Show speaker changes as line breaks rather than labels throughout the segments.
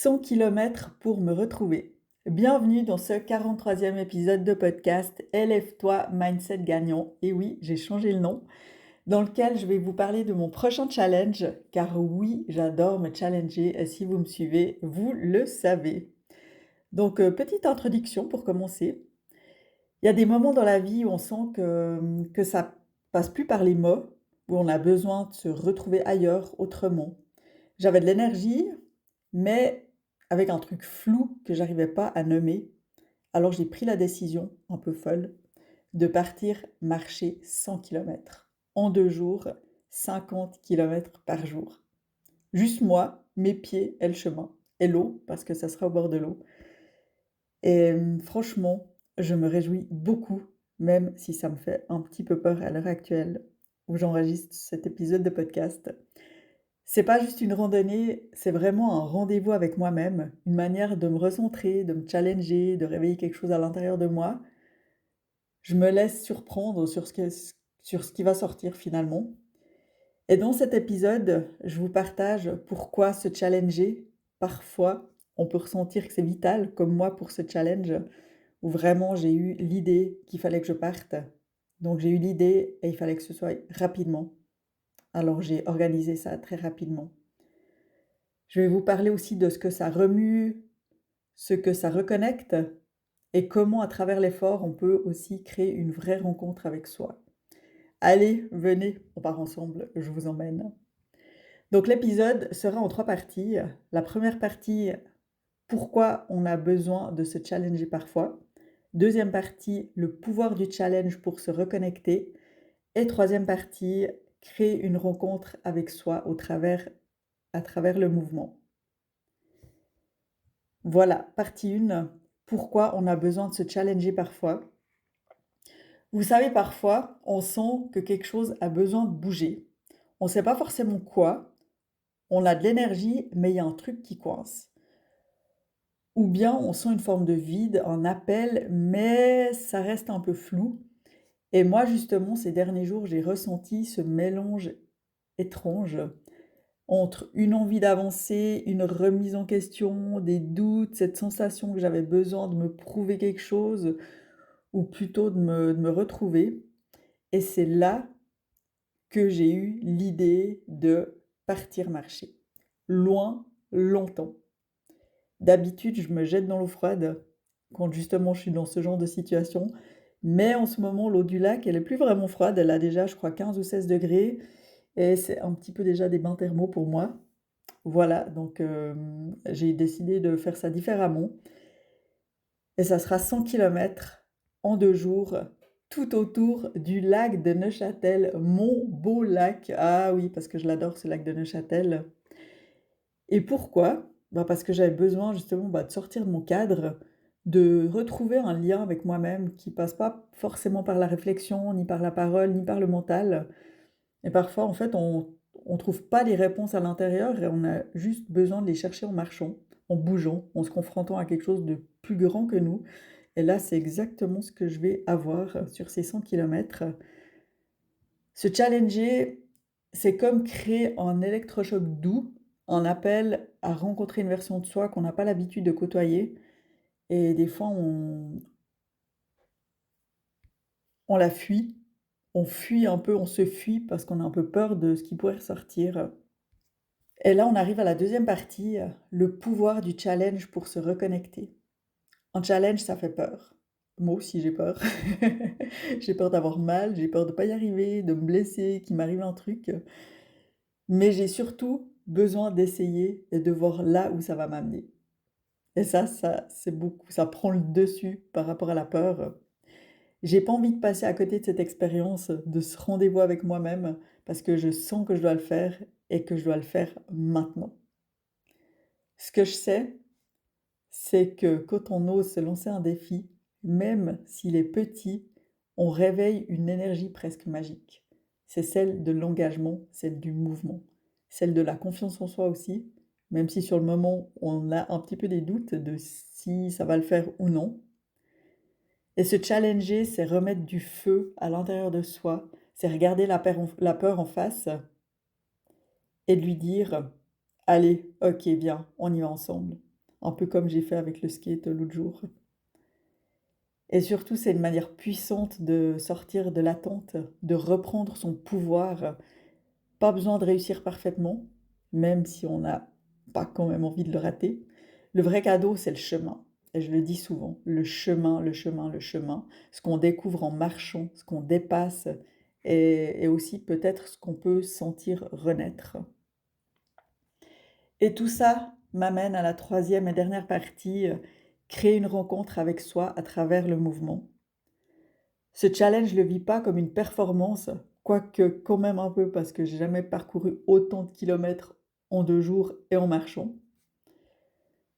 100 kilomètres pour me retrouver. Bienvenue dans ce 43e épisode de podcast Élève-toi Mindset Gagnant. Et oui, j'ai changé le nom, dans lequel je vais vous parler de mon prochain challenge, car oui, j'adore me challenger. Et si vous me suivez, vous le savez. Donc, petite introduction pour commencer. Il y a des moments dans la vie où on sent que ça passe plus par les mots, où on a besoin de se retrouver ailleurs, autrement. J'avais de l'énergie, mais avec un truc flou que j'arrivais pas à nommer. Alors j'ai pris la décision, un peu folle, de partir marcher 100 kilomètres. En 2 jours, 50 kilomètres par jour. Juste moi, mes pieds et le chemin. Et l'eau, parce que ça sera au bord de l'eau. Et franchement, je me réjouis beaucoup, même si ça me fait un petit peu peur à l'heure actuelle où j'enregistre cet épisode de podcast. C'est pas juste une randonnée, c'est vraiment un rendez-vous avec moi-même, une manière de me recentrer, de me challenger, de réveiller quelque chose à l'intérieur de moi. Je me laisse surprendre sur ce qui va sortir finalement. Et dans cet épisode, je vous partage pourquoi se challenger. Parfois, on peut ressentir que c'est vital, comme moi pour ce challenge, où vraiment j'ai eu l'idée qu'il fallait que je parte. Donc j'ai eu l'idée et il fallait que ce soit rapidement. Alors j'ai organisé ça très rapidement. Je vais vous parler aussi de ce que ça remue, ce que ça reconnecte et comment à travers l'effort, on peut aussi créer une vraie rencontre avec soi. Allez, venez, on part ensemble, je vous emmène. Donc l'épisode sera en 3 parties. La première partie, pourquoi on a besoin de se challenger parfois. Deuxième partie, le pouvoir du challenge pour se reconnecter. Et troisième partie, créer une rencontre avec soi à travers le mouvement. Voilà, partie 1, pourquoi on a besoin de se challenger parfois. Vous savez, parfois, on sent que quelque chose a besoin de bouger. On ne sait pas forcément quoi, on a de l'énergie, mais il y a un truc qui coince. Ou bien on sent une forme de vide, un appel, mais ça reste un peu flou. Et moi, justement, ces derniers jours, j'ai ressenti ce mélange étrange entre une envie d'avancer, une remise en question, des doutes, cette sensation que j'avais besoin de me prouver quelque chose, ou plutôt de me retrouver. Et c'est là que j'ai eu l'idée de partir marcher. Loin, longtemps. D'habitude, je me jette dans l'eau froide quand justement je suis dans ce genre de situation. Mais en ce moment, l'eau du lac, elle est plus vraiment froide. Elle a déjà, je crois, 15 ou 16 degrés. Et c'est un petit peu déjà des bains thermaux pour moi. Voilà, donc j'ai décidé de faire ça différemment. Et ça sera 100 kilomètres en 2 jours, tout autour du lac de Neuchâtel, mon beau lac. Ah oui, parce que je l'adore ce lac de Neuchâtel. Et pourquoi? Bah, parce que j'avais besoin justement, de sortir de mon cadre, de retrouver un lien avec moi-même qui passe pas forcément par la réflexion, ni par la parole, ni par le mental. Et parfois, en fait, on trouve pas les réponses à l'intérieur et on a juste besoin de les chercher en marchant, en bougeant, en se confrontant à quelque chose de plus grand que nous. Et là, c'est exactement ce que je vais avoir sur ces 100 kilomètres. Se challenger, c'est comme créer un électrochoc doux, un appel à rencontrer une version de soi qu'on n'a pas l'habitude de côtoyer. Et des fois, on la fuit, on fuit un peu, on se fuit parce qu'on a un peu peur de ce qui pourrait ressortir. Et là, on arrive à la deuxième partie, le pouvoir du challenge pour se reconnecter. Un challenge, ça fait peur. Moi aussi, j'ai peur. J'ai peur d'avoir mal, j'ai peur de pas y arriver, de me blesser, qu'il m'arrive un truc. Mais j'ai surtout besoin d'essayer et de voir là où ça va m'amener. Et ça, c'est beaucoup, ça prend le dessus par rapport à la peur. J'ai pas envie de passer à côté de cette expérience, de ce rendez-vous avec moi-même, parce que je sens que je dois le faire et que je dois le faire maintenant. Ce que je sais, c'est que quand on ose se lancer un défi, même s'il est petit, on réveille une énergie presque magique. C'est celle de l'engagement, celle du mouvement, celle de la confiance en soi aussi, même si sur le moment on a un petit peu des doutes de si ça va le faire ou non. Et se challenger, c'est remettre du feu à l'intérieur de soi, c'est regarder la peur en face et de lui dire: «Allez, OK, viens, on y va ensemble». un peu comme j'ai fait avec le skate l'autre jour. Et surtout, c'est une manière puissante de sortir de l'attente, de reprendre son pouvoir. Pas besoin de réussir parfaitement, même si on n'a pas quand même envie de le rater. Le vrai cadeau, c'est le chemin. Et je le dis souvent, le chemin, le chemin, le chemin. Ce qu'on découvre en marchant, ce qu'on dépasse, et aussi peut-être ce qu'on peut sentir renaître. Et tout ça m'amène à la troisième et dernière partie, créer une rencontre avec soi à travers le mouvement. Ce challenge, je le vis pas comme une performance, quoique quand même un peu parce que j'ai jamais parcouru autant de kilomètres en 2 jours et en marchant.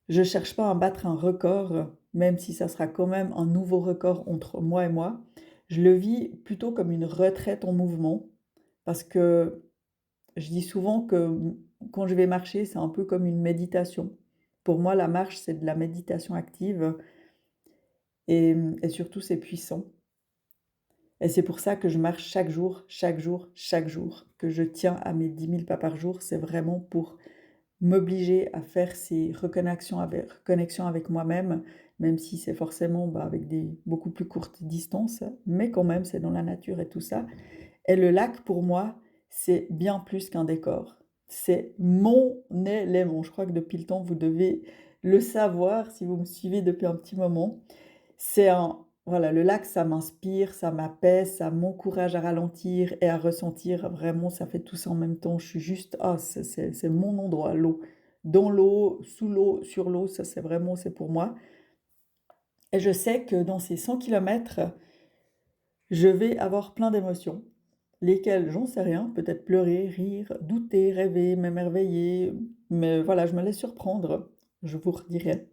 Je cherche pas à battre un record, même si ça sera quand même un nouveau record entre moi et moi. Je le vis plutôt comme une retraite en mouvement parce que je dis souvent que, quand je vais marcher, c'est un peu comme une méditation. Pour moi, la marche, c'est de la méditation active et surtout c'est puissant. Et c'est pour ça que je marche chaque jour, chaque jour, chaque jour, que je tiens à mes 10 000 pas par jour. C'est vraiment pour m'obliger à faire ces reconnexions avec moi-même, même si c'est forcément avec des beaucoup plus courtes distances, mais quand même, c'est dans la nature et tout ça. Et le lac, pour moi, c'est bien plus qu'un décor. C'est mon élément. Je crois que depuis le temps, vous devez le savoir si vous me suivez depuis un petit moment. C'est un Voilà, le lac, ça m'inspire, ça m'apaise, ça m'encourage à ralentir et à ressentir. Vraiment, ça fait tout ça en même temps. Je suis juste, c'est mon endroit, l'eau. Dans l'eau, sous l'eau, sur l'eau, ça c'est pour moi. Et je sais que dans ces 100 kilomètres, je vais avoir plein d'émotions. Lesquelles, j'en sais rien, peut-être pleurer, rire, douter, rêver, m'émerveiller. Mais voilà, je me laisse surprendre, je vous redirai.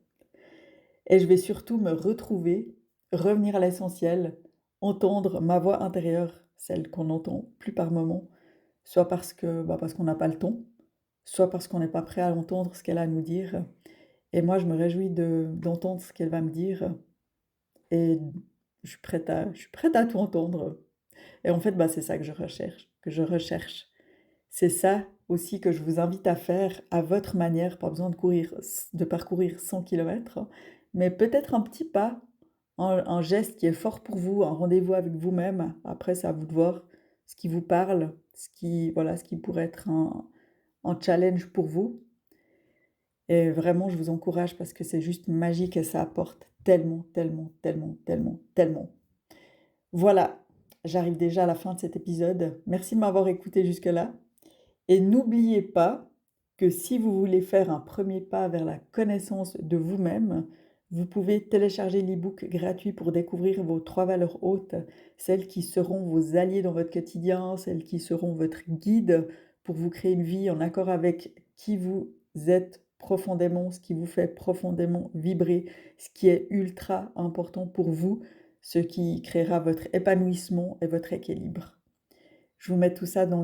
Et je vais surtout me retrouver, revenir à l'essentiel, entendre ma voix intérieure, celle qu'on n'entend plus par moment, soit parce qu'on n'a pas le temps, soit parce qu'on n'est pas prêt à entendre ce qu'elle a à nous dire. Et moi, je me réjouis d'entendre ce qu'elle va me dire et je suis prête à tout entendre. Et en fait, c'est ça que je recherche. C'est ça aussi que je vous invite à faire à votre manière, pas besoin de parcourir 100 kilomètres, mais peut-être un petit pas, un geste qui est fort pour vous, un rendez-vous avec vous-même. Après, c'est à vous de voir ce qui vous parle, ce qui pourrait être un challenge pour vous. Et vraiment, je vous encourage parce que c'est juste magique et ça apporte tellement, tellement, tellement, tellement, tellement. Voilà, j'arrive déjà à la fin de cet épisode. Merci de m'avoir écouté jusque-là. Et n'oubliez pas que si vous voulez faire un premier pas vers la connaissance de vous-même, vous pouvez télécharger l'e-book gratuit pour découvrir vos 3 valeurs hautes, celles qui seront vos alliés dans votre quotidien, celles qui seront votre guide pour vous créer une vie en accord avec qui vous êtes profondément, ce qui vous fait profondément vibrer, ce qui est ultra important pour vous, ce qui créera votre épanouissement et votre équilibre. Je vous mets tout ça en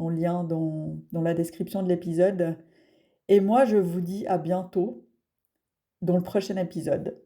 lien dans la description de l'épisode. Et moi, je vous dis à bientôt dans le prochain épisode.